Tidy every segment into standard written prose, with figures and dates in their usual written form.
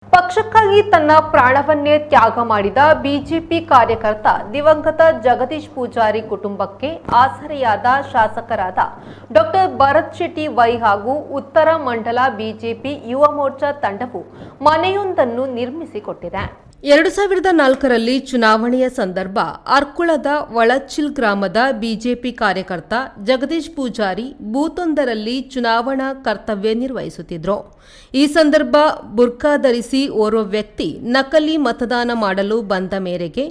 ಪಕ್ಷಕ್ಕಾಗಿ ತನ್ನ ಪ್ರಾಣವನ್ನೇ ತ್ಯಾಗ ಮಾಡಿದ ಬಿಜೆಪಿ ಕಾರ್ಯಕರ್ತ ದಿವಂಗತ ಜಗದೀಶ್ ಪೂಜಾರಿ ಕುಟುಂಬಕ್ಕೆ ಆಸರೆಯಾದ ಶಾಸಕರಾದ ಡಾಕ್ಟರ್ ಭರತ್ ಶೆಟ್ಟಿ ವೈ ಹಾಗೂ ಉತ್ತರ ಮಂಡಲ ಬಿಜೆಪಿ ಯುವ ಮೋರ್ಚಾ ತಂಡವು ಮನೆಯೊಂದನ್ನು ನಿರ್ಮಿಸಿಕೊಟ್ಟಿದೆ. 2004ರಲ್ಲಿ ಚುನಾವಣೆಯ ಸಂದರ್ಭ ಅರ್ಕುಳದ ಒಳಚಿಲ್ ಗ್ರಾಮದ ಬಿಜೆಪಿ ಕಾರ್ಯಕರ್ತ ಜಗದೀಶ್ ಪೂಜಾರಿ ಬೂತೊಂದರಲ್ಲಿ ಚುನಾವಣಾ ಕರ್ತವ್ಯ ನಿರ್ವಹಿಸುತ್ತಿದ್ದರು. ಈ ಸಂದರ್ಭ ಬುರ್ಕಾ ಧರಿಸಿ ಓರ್ವ ವ್ಯಕ್ತಿ ನಕಲಿ ಮತದಾನ ಮಾಡಲು ಬಂದ ಮೇರೆಗೆ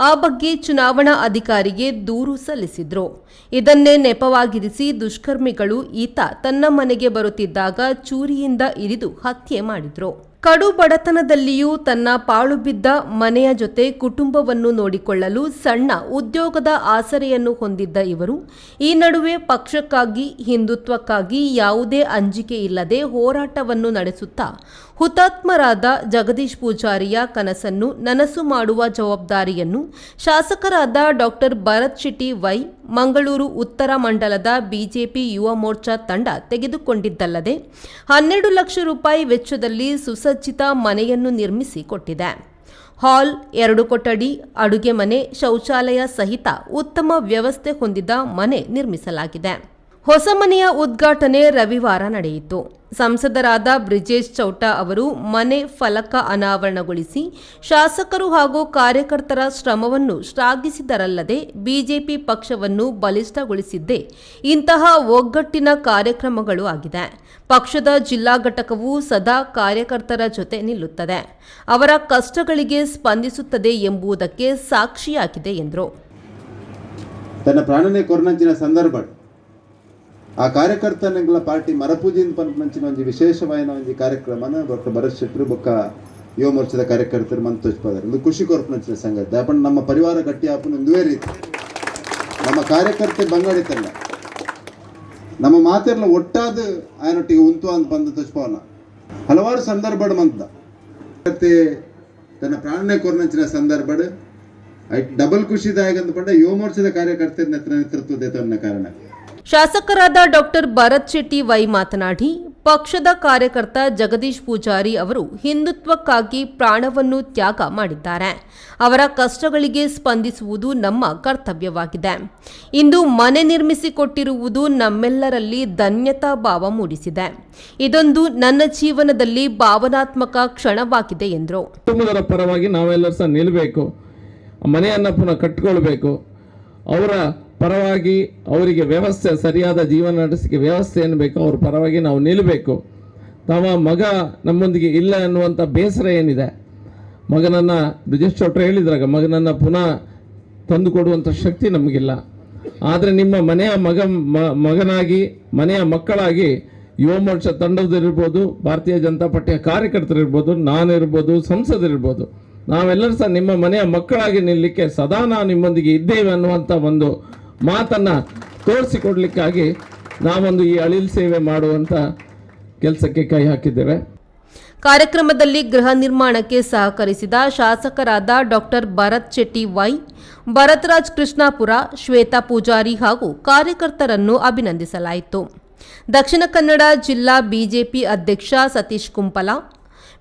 ಆ ಬಗ್ಗೆ ಚುನಾವಣಾ ಅಧಿಕಾರಿಗೆ ದೂರು ಸಲ್ಲಿಸಿದ್ರು. ಇದನ್ನೇ ನೆಪವಾಗಿರಿಸಿ ದುಷ್ಕರ್ಮಿಗಳು ಈತ ತನ್ನ ಮನೆಗೆ ಬರುತ್ತಿದ್ದಾಗ ಚೂರಿಯಿಂದ ಇರಿದು ಹತ್ಯೆ ಮಾಡಿದ್ರು. ಕಡು ಬಡತನದಲ್ಲಿಯೂ ತನ್ನ ಪಾಳು ಬಿದ್ದ ಮನೆಯ ಜೊತೆ ಕುಟುಂಬವನ್ನು ನೋಡಿಕೊಳ್ಳಲು ಸಣ್ಣ ಉದ್ಯೋಗದ ಆಸರೆಯನ್ನು ಹೊಂದಿದ್ದ ಇವರು ಈ ನಡುವೆ ಪಕ್ಷಕ್ಕಾಗಿ ಹಿಂದುತ್ವಕ್ಕಾಗಿ ಯಾವುದೇ ಅಂಜಿಕೆ ಇಲ್ಲದೆ ಹೋರಾಟವನ್ನು ನಡೆಸುತ್ತಾ ಹುತಾತ್ಮರಾದ ಜಗದೀಶ್ ಪೂಜಾರಿಯ ಕನಸನ್ನು ನನಸು ಮಾಡುವ ಜವಾಬ್ದಾರಿಯನ್ನು ಶಾಸಕರಾದ ಡಾಕ್ಟರ್ ಭರತ್ ಶೆಟ್ಟಿ ವೈ ಮಂಗಳೂರು ಉತ್ತರ ಮಂಡಲದ ಬಿಜೆಪಿ ಯುವ ಮೋರ್ಚಾ ತಂಡ ತೆಗೆದುಕೊಂಡಿದ್ದಲ್ಲದೆ 12 ಲಕ್ಷ ರೂಪಾಯಿ ವೆಚ್ಚದಲ್ಲಿ ಸುಸಜ್ಜಿತ ಮನೆಯನ್ನು ನಿರ್ಮಿಸಿಕೊಟ್ಟಿದೆ. ಹಾಲ್, 2 ಕೊಠಡಿ, ಅಡುಗೆ ಮನೆ, ಶೌಚಾಲಯ ಸಹಿತ ಉತ್ತಮ ವ್ಯವಸ್ಥೆ ಹೊಂದಿದ ಮನೆ ನಿರ್ಮಿಸಲಾಗಿದೆ. ಹೊಸ ಮನೆಯ ಉದ್ಘಾಟನೆ ರವಿವಾರ ನಡೆಯಿತು. ಸಂಸದರಾದ ಬ್ರಿಜೇಶ್ ಚೌಟ ಅವರು ಮನೆ ಫಲಕ ಅನಾವರಣಗೊಳಿಸಿ ಶಾಸಕರು ಹಾಗೂ ಕಾರ್ಯಕರ್ತರ ಶ್ರಮವನ್ನು ಶ್ಲಾಘಿಸಿದರಲ್ಲದೆ ಬಿಜೆಪಿ ಪಕ್ಷವನ್ನು ಬಲಿಷ್ಠಗೊಳಿಸಿದ್ದೇ ಇಂತಹ ಒಗ್ಗಟ್ಟಿನ ಕಾರ್ಯಕ್ರಮಗಳು ಆಗಿದೆ. ಪಕ್ಷದ ಜಿಲ್ಲಾ ಘಟಕವು ಸದಾ ಕಾರ್ಯಕರ್ತರ ಜೊತೆ ನಿಲ್ಲುತ್ತದೆ, ಅವರ ಕಷ್ಟಗಳಿಗೆ ಸ್ಪಂದಿಸುತ್ತದೆ ಎಂಬುದಕ್ಕೆ ಸಾಕ್ಷಿಯಾಗಿದೆ ಎಂದರು. ತನ್ನ ಪ್ರಾಣನೇ ಕೊರನಂಚಿನ ಸಂದರ್ಭ ಆ ಕಾರ್ಯಕರ್ತನಿಗಳ ಪಾರ್ಟಿ ಮರಪೂಜಿನ ಪಂಚಿನ ಒಂದು ವಿಶೇಷವಾದ ಒಂದು ಕಾರ್ಯಕ್ರಮನ ಡಾಕ್ಟರ್ ಭರತ್ ಶೆಟ್ಟಿ ಬೊಕ್ಕ ಯುವ ಮೋರ್ಚಾದ ಕಾರ್ಯಕರ್ತರು ಮಂತ್ ತೋರಿಸ್ಪಾದಾರೆ. ಇದು ಖುಷಿ ಕೊರಪನಂಚಿನ ಸಂಗತಿ. ಅಪ್ಪನ ನಮ್ಮ ಪರಿವಾರ ಗಟ್ಟಿ ಆಪನ ಒಂದುವೇ ರೀತಿ ನಮ್ಮ ಕಾರ್ಯಕರ್ತೆ ಬಂಗಾಡಿತಲ್ಲ ನಮ್ಮ ಮಾತೆಲ್ಲ ಒಟ್ಟಾದ ಆಯನೊಟ್ಟಿಗೆ ಉಂಟು ಅಂತ ಬಂದು ತೋರಿಸ್ಪವನ ಹಲವಾರು ಸಂದರ್ಭ ಮಂತ ತನ್ನ ಪ್ರಾಣನೇ ಕೊರನಂಚಿನ ಸಂದರ್ಭ ಡಬಲ್ ಖುಷಿದಾಯಕ ಅಂತ ಪಂಡ ಯುವ ಮೋರ್ಚಾದ ಕಾರ್ಯಕರ್ತರ ನೇತೃತ್ವದ ತನ್ನ ಕಾರಣ. ಶಾಸಕರಾದ ಡಾಕ್ಟರ್ ಭರತ್ ಶೆಟ್ಟಿ ವೈ ಮಾತನಾಡಿ, ಪಕ್ಷದ ಕಾರ್ಯಕರ್ತ ಜಗದೀಶ್ ಪೂಜಾರಿ ಅವರು ಹಿಂದುತ್ವಕ್ಕಾಗಿ ಪ್ರಾಣವನ್ನು ತ್ಯಾಗ ಮಾಡಿದ್ದಾರೆ. ಅವರ ಕಷ್ಟಗಳಿಗೆ ಸ್ಪಂದಿಸುವುದು ನಮ್ಮ ಕರ್ತವ್ಯವಾಗಿದೆ. ಇಂದು ಮನೆ ನಿರ್ಮಿಸಿಕೊಟ್ಟಿರುವುದು ನಮ್ಮೆಲ್ಲರಲ್ಲಿ ಧನ್ಯತಾ ಭಾವ ಮೂಡಿಸಿದೆ. ಇದೊಂದು ನನ್ನ ಜೀವನದಲ್ಲಿ ಭಾವನಾತ್ಮಕ ಕ್ಷಣವಾಗಿದೆ ಎಂದರು. ಕುಟುಂಬದ ಪರವಾಗಿ ನಾವೆಲ್ಲರೂ ಸಹ ನಿಲ್ಲಬೇಕು, ಮನೆಯನ್ನು ಪುನಃ ಕಟ್ಟಿಕೊಳ್ಬೇಕು. ಅವರ ಪರವಾಗಿ ಅವರಿಗೆ ವ್ಯವಸ್ಥೆ, ಸರಿಯಾದ ಜೀವನ ನಡೆಸಿಕೆ ವ್ಯವಸ್ಥೆ ಏನು ಬೇಕೋ ಅವ್ರ ಪರವಾಗಿ ನಾವು ನಿಲ್ಲಬೇಕು. ತಮ್ಮ ಮಗ ನಮ್ಮೊಂದಿಗೆ ಇಲ್ಲ ಅನ್ನುವಂಥ ಬೇಸರ ಏನಿದೆ, ಮಗನನ್ನು ಬ್ರಿಜೇಶ್ ಚೌಟ್ರ ಹೇಳಿದ್ರಾಗ ಮಗನನ್ನು ಪುನಃ ತಂದು ಕೊಡುವಂಥ ಶಕ್ತಿ ನಮಗಿಲ್ಲ. ಆದರೆ ನಿಮ್ಮ ಮನೆಯ ಮಗನಾಗಿ ಮನೆಯ ಮಕ್ಕಳಾಗಿ ಯುವ ಮೋರ್ಚಾ ತಂಡದಲ್ಲಿರ್ಬೋದು, ಭಾರತೀಯ ಜನತಾ ಪಾರ್ಟಿಯ ಕಾರ್ಯಕರ್ತರಿರ್ಬೋದು, ನಾನಿರ್ಬೋದು, ಸಂಸದರಿರ್ಬೋದು, ನಾವೆಲ್ಲರೂ ಸಹ ನಿಮ್ಮ ಮನೆಯ ಮಕ್ಕಳಾಗಿ ನಿಲ್ಲಲಿಕ್ಕೆ ಸದಾ ನಾವು ನಿಮ್ಮೊಂದಿಗೆ ಇದ್ದೇವೆ ಅನ್ನುವಂಥ ಒಂದು ಮಾತನ್ನು ತೋರಿಸಿಕೊಡ್ಲಿಕ್ಕಾಗಿ ನಾವೊಂದು ಈ ಅಳಿಲ್ ಸೇವೆ ಮಾಡುವಂಥ ಕೆಲಸಕ್ಕೆ ಕೈ ಹಾಕಿದ್ದೇವೆ. ಕಾರ್ಯಕ್ರಮದಲ್ಲಿ ಗೃಹ ನಿರ್ಮಾಣಕ್ಕೆ ಸಹಕರಿಸಿದ ಶಾಸಕರಾದ ಡಾಕ್ಟರ್ ಭರತ್ ಶೆಟ್ಟಿ ವೈ, ಭರತರಾಜ್ ಕೃಷ್ಣಾಪುರ, ಶ್ವೇತಾ ಪೂಜಾರಿ ಹಾಗೂ ಕಾರ್ಯಕರ್ತರನ್ನು ಅಭಿನಂದಿಸಲಾಯಿತು. ದಕ್ಷಿಣ ಕನ್ನಡ ಜಿಲ್ಲಾ ಬಿಜೆಪಿ ಅಧ್ಯಕ್ಷ ಸತೀಶ್ ಕುಂಪಲ,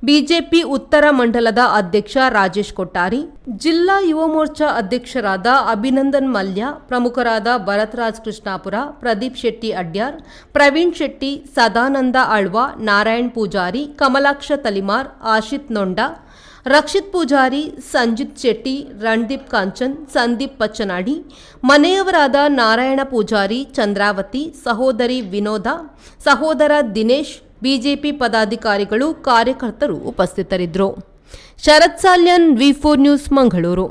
ಬಿಜೆಪಿ ಉತ್ತರ ಮಂಡಲದ ಅಧ್ಯಕ್ಷ ರಾಜೇಶ್ ಕೊಟ್ಟಾರಿ, ಜಿಲ್ಲಾ ಯುವ ಮೋರ್ಚಾ ಅಧ್ಯಕ್ಷರಾದ ಅಭಿನಂದನ್ ಮಲ್ಯ, ಪ್ರಮುಖರಾದ ಭರತರಾಜ್ ಕೃಷ್ಣಾಪುರ, ಪ್ರದೀಪ್ ಶೆಟ್ಟಿ ಅಡ್ಯಾರ್, ಪ್ರವೀಣ್ ಶೆಟ್ಟಿ, ಸದಾನಂದ ಆಳ್ವ, ನಾರಾಯಣ್ ಪೂಜಾರಿ, ಕಮಲಾಕ್ಷ ತಲಿಮಾರ್, ಆಶಿತ್ ನೊಂಡ, ರಕ್ಷಿತ್ ಪೂಜಾರಿ, ಸಂಜಿತ್ ಶೆಟ್ಟಿ, ರಣದೀಪ್ ಕಾಂಚನ್, ಸಂದೀಪ್ ಪಚ್ಚನಾಡಿ, ಮನೆಯವರಾದ ನಾರಾಯಣ ಪೂಜಾರಿ, ಚಂದ್ರಾವತಿ, ಸಹೋದರಿ ವಿನೋದ, ಸಹೋದರ ದಿನೇಶ್, ಬಿಜೆಪಿ ಪದಾಧಿಕಾರಿಗಳು, ಕಾರ್ಯಕರ್ತರು ಉಪಸ್ಥಿತರಿದ್ದರು. ಶರತ್ ಸಾಲ್ಯನ್, ವಿ4 ನ್ಯೂಸ್, ಮಂಗಳೂರು.